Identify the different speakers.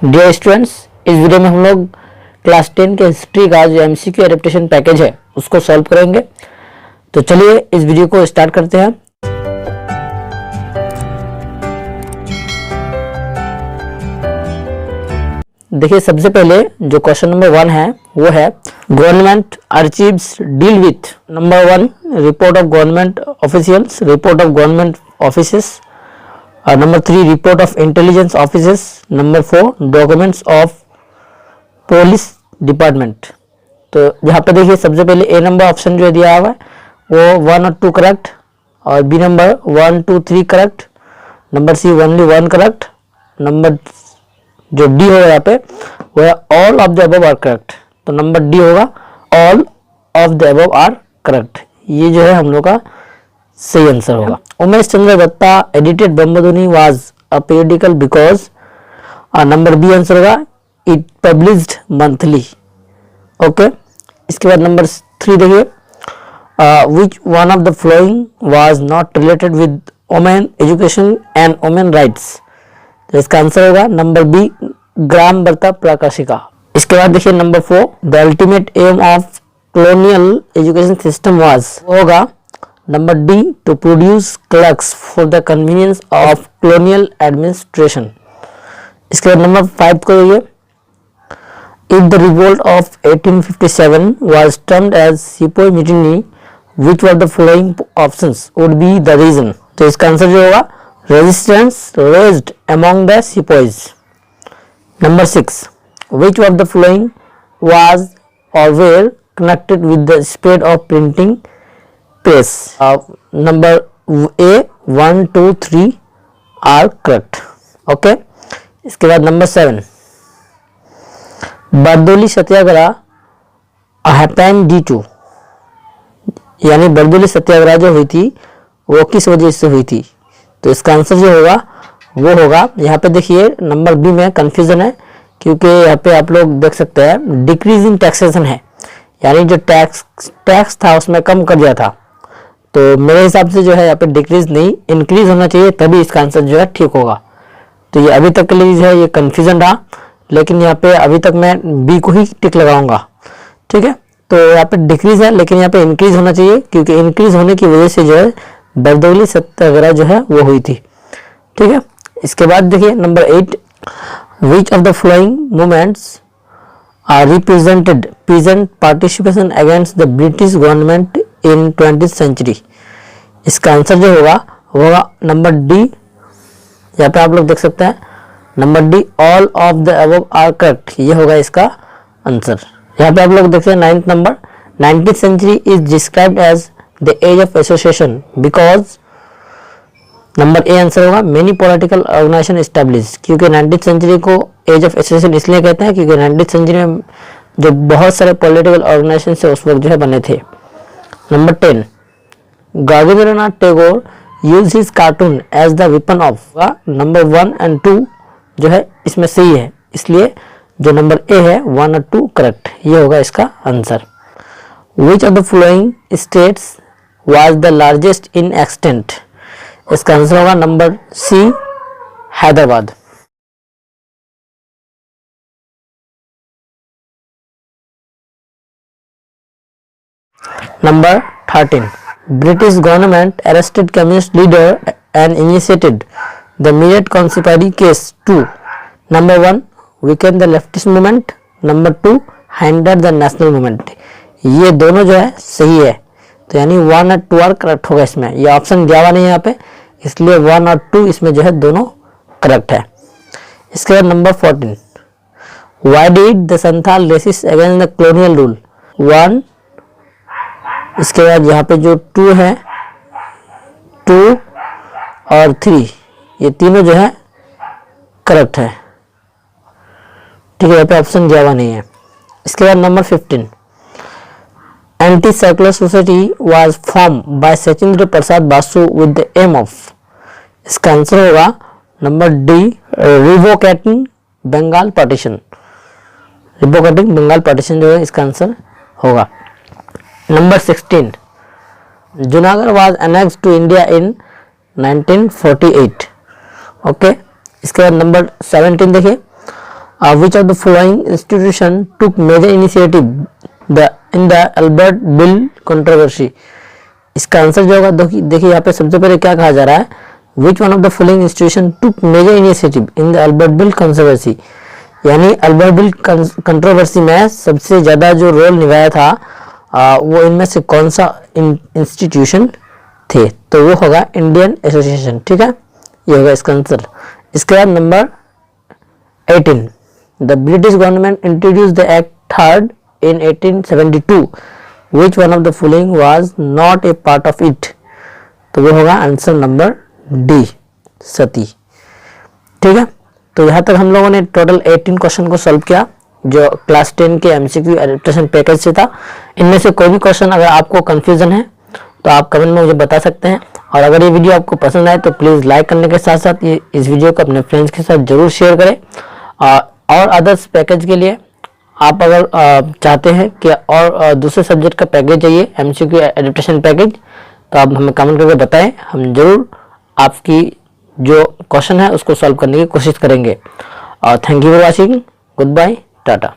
Speaker 1: Dear students, इस video में हम लोग क्लास 10 के हिस्ट्री का जो एमसीक्यू एडेप्टेशन पैकेज है उसको सॉल्व करेंगे। तो चलिए इस वीडियो को स्टार्ट करते हैं। देखिए, सबसे पहले जो क्वेश्चन नंबर 1 है वो है government achieves deal with number 1 report of government officials, report of government offices, number 3 report of intelligence offices, number 4 documents of police department. तो यहाँ पे देखिए सबसे पहले ए नंबर ऑप्शन जो है दिया हुआ है वो 1 और 2 करेक्ट, और B number 1, 2, 3 correct, number C only 1 correct, number जो डी होगा यहाँ पे वो है all of the above are correct. तो नंबर डी होगा all of the above are correct. ये जो है हम लोग का सही आंसर होगा। Umesh Chandra Dutta edited Brahmadhwani was a periodical because number B answer होगा इट पब्लिश्ड मंथली। ओके, इसके बाद नंबर 3 देखिए विच one of the flowing was not related with women education and women rights. तो इसका आंसर होगा नंबर बी ग्राम वार्ता प्रकाशिका। इसके बाद देखिए number 4 the ultimate aim of colonial education system was होगा number D to produce clerks for the convenience of colonial administration. इसके बाद नंबर 5 को देखिए if the revolt of 1857 was termed as sepoy mutiny which were the following options would be the reason. तो इसका answer जो होगा resistance raised among the sepoys. Number 6 which of the following was or where connected with the spread of printing press. Number A 1, 2, 3 are correct. Okay, इसके बाद number 7 Bardoli Satyagraha happened due to, यानी बरदौली सत्याग्रह जो हुई थी वो किस वजह से हुई थी। तो इसका आंसर जो होगा वो होगा, यहाँ पे देखिए नंबर बी में कंफ्यूजन है क्योंकि यहाँ पे आप लोग देख सकते हैं डिक्रीज इन टैक्सेशन है, यानी जो टैक्स था उसमें कम कर दिया था। तो मेरे हिसाब से जो है यहाँ पे डिक्रीज नहीं इंक्रीज होना चाहिए, तभी इसका आंसर जो है ठीक होगा। तो ये अभी तक के लिए जो है ये कंफ्यूजन रहा, लेकिन यहाँ पे अभी तक मैं बी को ही टिक लगाऊंगा। ठीक है, तो यहाँ पे डिक्रीज है लेकिन यहाँ पे इंक्रीज होना चाहिए क्योंकि इंक्रीज होने की वजह से जो है बरदौली सत्याग्रह जो है वो हुई थी। ठीक है, इसके बाद देखिए number 8 which of the flowing movements are represented peasant participation against the British government in 20th century. इसका आंसर जो होगा नंबर डी, यहाँ पे आप लोग देख सकते हैं number D all of the above are correct, ये होगा इसका आंसर। यहाँ पे आप लोग देखते हैं 9th number 19th century is described as the age of association because number A answer होगा मेनी पॉलिटिकल ऑर्गेनाइजेशन एस्टैब्लिश, क्योंकि 19th सेंचुरी को एज ऑफ एसोसिएशन इसलिए कहते हैं क्योंकि 19th सेंचुरी में जो बहुत सारे पॉलिटिकल ऑर्गेनाइजेशन से उस वक्त जो है बने थे। Number 10 Rabindranath Tagore use his cartoon as the weapon of. Number 1 और 2 जो है इसमें सही है, इसलिए जो नंबर ए है 1 और 2 करेक्ट, ये होगा इसका answer. Which of the following states was the largest in extent. इसका आंसर होगा number C Hyderabad. Number 13 British government arrested communist leader and initiated the Meerut conspiracy case to. Number 1 weakened the leftist movement, number 2 handed the national movement. ये दोनों जो है सही है, तो यानी 1 और 2 आर करेक्ट होगा इसमें। ये ऑप्शन दिया हुआ नहीं है यहाँ पे, इसलिए 1 और 2 इसमें जो है दोनों करेक्ट है। इसके बाद number 14 why did the Santhal resist against the colonial rule 1। इसके बाद यहाँ पे जो 2 है 2 और 3 ये तीनों जो है करेक्ट है। ठीक है, यहाँ पे ऑप्शन दिया हुआ नहीं है। इसके बाद number 15 anti circular society was form by Sachindra Prasad Basu with the aim of. इसका आंसर होगा number D revoking Bengal partition. Revoking Bengal partition जो है इसका आंसर होगा। Number 16 Junagadh was annexed to India in 1948। Okay, इसके बाद नंबर 17 देखिए which of the following institution took major initiative in the Albert bill controversy. इसका आंसर जो होगा, देखिए यहाँ पे सबसे पहले क्या कहा जा रहा है, which one of the following institution took major initiative in the Albert bill controversy, यानी अल्बर्ट बिल कंट्रोवर्सी में सबसे ज्यादा जो रोल निभाया था वो इनमें से कौन सा इंस्टीट्यूशन थे, तो वो होगा इंडियन एसोसिएशन। ठीक है, ये होगा इसका आंसर। इसके बाद number 18, the British government introduce the act 3rd in 1872, which one of the following was not a part of it, तो वो होगा आंसर नंबर डी, सती। ठीक है, तो यहाँ तक हम लोगों ने टोटल 18 क्वेश्चन को सॉल्व किया जो क्लास 10 के एमसीक्यू एडेप्टेशन पैकेज से था। इनमें से कोई भी क्वेश्चन अगर आपको कंफ्यूजन है तो आप कमेंट में मुझे बता सकते हैं, और अगर ये वीडियो आपको पसंद आए तो प्लीज़ लाइक करने के साथ साथ ये इस वीडियो को अपने फ्रेंड्स के साथ जरूर शेयर करें। और अदर्स पैकेज के लिए आप अगर चाहते हैं कि और दूसरे सब्जेक्ट का पैकेज चाहिए एमसीक्यू एडेप्टेशन पैकेज, तो आप हमें कमेंट करके बताएं, हम जरूर आपकी जो क्वेश्चन है उसको सॉल्व करने की कोशिश करेंगे। Thank you for watching, good bye, Tata.